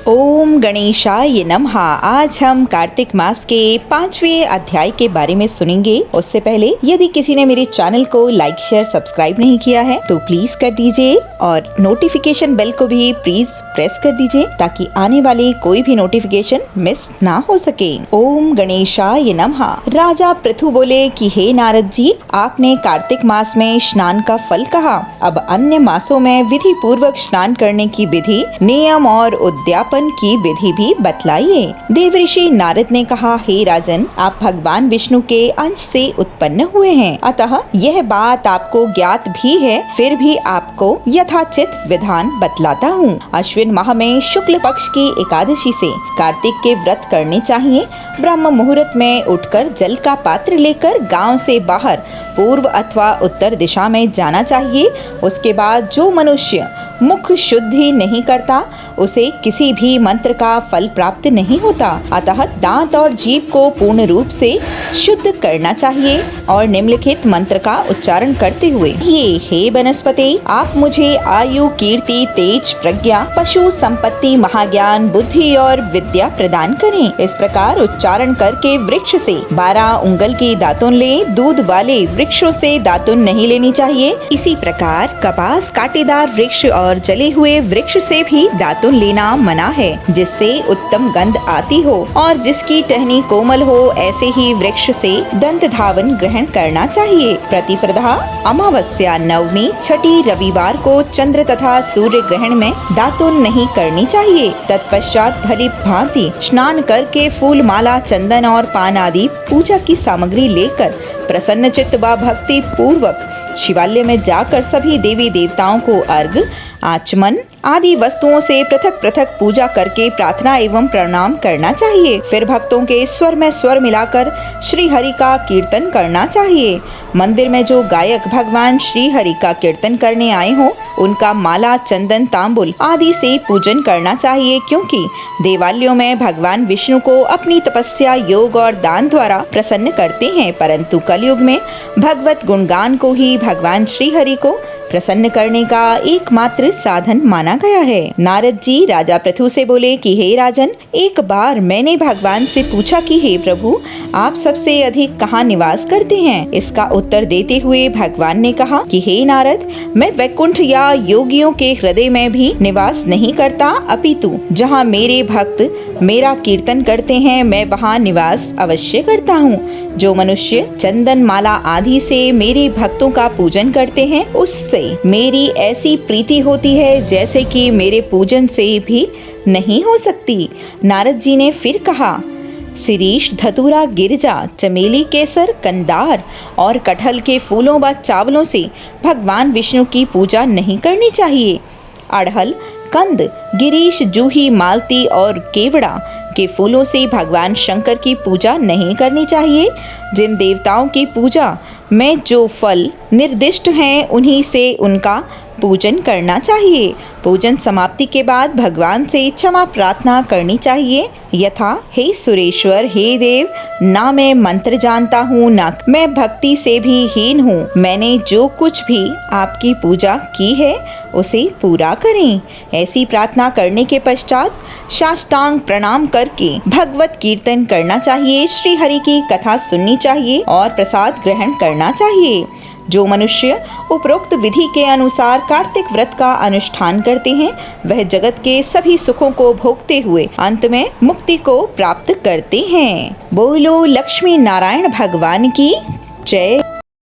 ओम गणेशाय नमः। आज हम कार्तिक मास के 5वें अध्याय के बारे में सुनेंगे। उससे पहले यदि किसी ने मेरे चैनल को लाइक शेयर सब्सक्राइब नहीं किया है तो प्लीज कर दीजिए और नोटिफिकेशन बेल को भी प्लीज प्रेस कर दीजिए ताकि आने वाली कोई भी नोटिफिकेशन मिस ना हो सके। ओम गणेशाय नमः। राजा पृथु बोले कि हे नारद जी, आपने कार्तिक मास में स्नान का फल कहा, अब अन्य मासों में विधि पूर्वक स्नान करने की विधि, नियम और उद्यापन की विधि भी बतलाइए। देवऋषि नारद ने कहा, हे राजन, आप भगवान विष्णु के अंश से उत्पन्न हुए हैं, अतः यह बात आपको ज्ञात भी है, फिर भी आपको यथाचित विधान बतलाता हूँ। अश्विन माह में शुक्ल पक्ष की एकादशी से कार्तिक के व्रत करने चाहिए। ब्रह्म मुहूर्त में उठकर जल का पात्र लेकर गांव से बाहर पूर्व अथवा उत्तर दिशा में जाना चाहिए। उसके बाद जो मनुष्य मुख शुद्धि नहीं करता उसे किसी भी मंत्र का फल प्राप्त नहीं होता, अतः दांत और जीभ को पूर्ण रूप से शुद्ध करना चाहिए और निम्नलिखित मंत्र का उच्चारण करते हुए, ये हे वनस्पति, आप मुझे आयु, कीर्ति, तेज, प्रज्ञा, पशु संपत्ति, महाज्ञान, बुद्धि और विद्या प्रदान करें। इस प्रकार उच्चारण करके वृक्ष से 12 उंगल की दातुन ले। दूध वाले वृक्षों से दातुन नहीं लेनी चाहिए। इसी प्रकार कपास, कांटेदार वृक्ष और जले हुए वृक्ष से भी दातुन लेना मना है, जिससे उत्तम गंध आती हो और जिसकी टहनी कोमल हो, ऐसे ही वृक्ष से दंत धावन ग्रहण करना चाहिए। प्रतिपदा, अमावस्या, नवमी, छठी, रविवार को चंद्र तथा सूर्य ग्रहण में दातुन नहीं करनी चाहिए। तत्पश्चात भली भांति स्नान करके फूल, माला, चंदन और पान आदि पूजा की सामग्री लेकर प्रसन्न चित्त व भक्ति पूर्वक शिवालय में जाकर सभी देवी देवताओं को अर्घ, आचमन आदि वस्तुओं से पृथक पृथक पूजा करके प्रार्थना एवं प्रणाम करना चाहिए। फिर भक्तों के स्वर में स्वर मिलाकर श्री हरि का कीर्तन करना चाहिए। मंदिर में जो गायक भगवान श्री हरि का कीर्तन करने आए हों, उनका माला, चंदन, तांबुल आदि से पूजन करना चाहिए, क्योंकि देवालयों में भगवान विष्णु को अपनी तपस्या, योग और दान द्वारा प्रसन्न करते हैं, परंतु कलयुग में भगवत गुणगान को ही भगवान श्री हरि को प्रसन्न करने का एकमात्र साधन माना गया है। नारद जी राजा पृथु से बोले कि हे राजन, एक बार मैंने भगवान से पूछा कि हे प्रभु, आप सबसे अधिक कहाँ निवास करते हैं? इसका उत्तर देते हुए भगवान ने कहा कि हे नारद, मैं वैकुंठ या योगियों के हृदय में भी निवास नहीं करता, अपितु जहाँ मेरे भक्त मेरा कीर्तन करते हैं, मैं वहाँ निवास अवश्य करता हूँ। जो मनुष्य चंदन, माला आदि से मेरे भक्तों का पूजन करते हैं, उससे मेरी ऐसी प्रीति होती है जैसे कि मेरे पूजन से भी नहीं हो सकती। नारद जी ने फिर कहा, शिरीष, धतूरा, गिरजा, चमेली, केसर, कंदार और कटहल के फूलों व चावलों से भगवान विष्णु की पूजा नहीं करनी चाहिए। अड़हल, कंद, गिरीश, जूही, मालती और केवड़ा के फूलों से भगवान शंकर की पूजा नहीं करनी चाहिए। जिन देवताओं की पूजा में जो फल निर्दिष्ट हैं, उन्हीं से उनका पूजन करना चाहिए। पूजन समाप्ति के बाद भगवान से क्षमा प्रार्थना करनी चाहिए, यथा, हे सुरेश्वर, हे देव, ना मैं मंत्र जानता हूँ, ना मैं भक्ति से भी हीन हूँ। मैंने जो कुछ भी आपकी पूजा की है उसे पूरा करें। ऐसी प्रार्थना करने के पश्चात साष्टांग प्रणाम करके भगवत कीर्तन करना चाहिए, श्री हरि की कथा सुननी चाहिए और प्रसाद ग्रहण करना चाहिए। जो मनुष्य उपरोक्त विधि के अनुसार कार्तिक व्रत का अनुष्ठान करते हैं, वह जगत के सभी सुखों को भोगते हुए अंत में मुक्ति को प्राप्त करते हैं। बोलो लक्ष्मी नारायण भगवान की जय।